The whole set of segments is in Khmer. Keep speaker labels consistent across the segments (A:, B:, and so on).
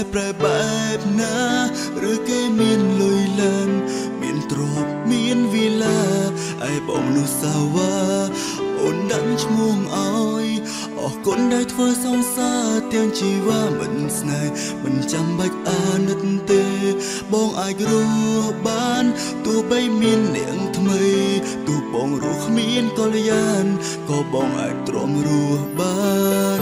A: យប្រែបែបណាឬគេមានលុយឡានមានទ្រព្យមានវីឡាឯបងនោះសាវ៉ាអូនដាក់ឈ្មោះឲ្យអរគុណដែលធ្វើសង្សារទាំងជីវ៉ាមិនស្នេហ៍មិនចាំបាច់អាណិតទេបងអាចរស់បានទោះបីមាននាងថ្មីទោះបងរស់គ្មានកល្យានក៏បងអាចទ្រាំរស់បាន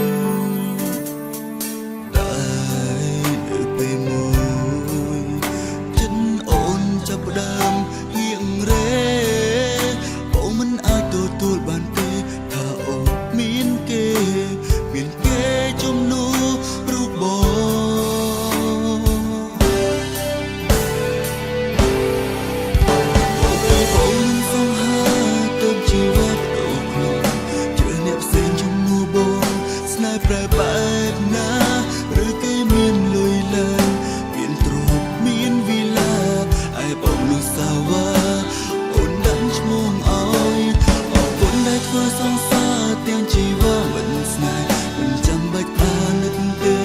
A: ប្រែបែបណាឬគេមានលុយឡានមានទ្រព្យមានវីឡាឯបងនោះសាវ៉ាអូនដាក់ឈ្មោះឲ្យអរគុណដែលធ្វើសង្សារទាំងជីវ៉ាមិនស្នេហ៍មិនចាំបាច់អាណិតទេ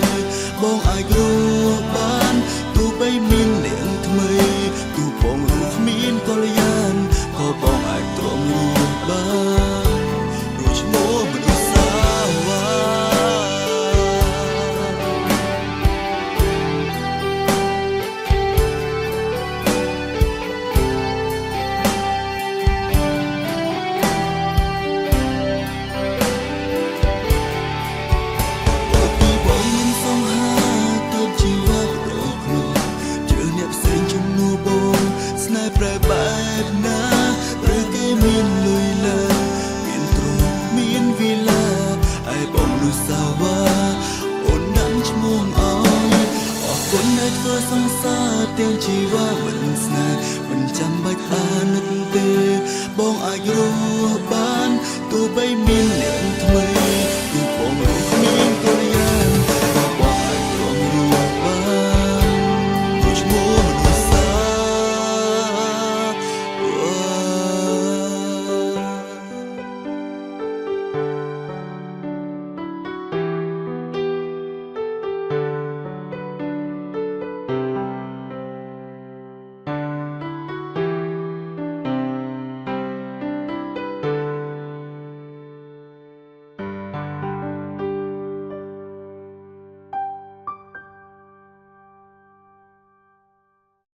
A: បងអាចរស់បានទោះបីមាននាងថ្មីទោះបងរស់គ្មានកល្យានក៏បងអាចទ្រាំរស់បានដូចឈ្មោះមនុស្សសាវ៉ាប្រែបែបណាឬគេមានលុយឡានមានទ្រព្យមានវីឡាឯបងនោះសាវ៉ាអូនដាក់ឈ្មោះឲ្យអរគុណដែលធ្វើសង្សារទាំងជីវ៉ាមិនស្នេហ៍មិនចាំបាច់អាណិតទេបងអាចរស់បានទោះបីមាន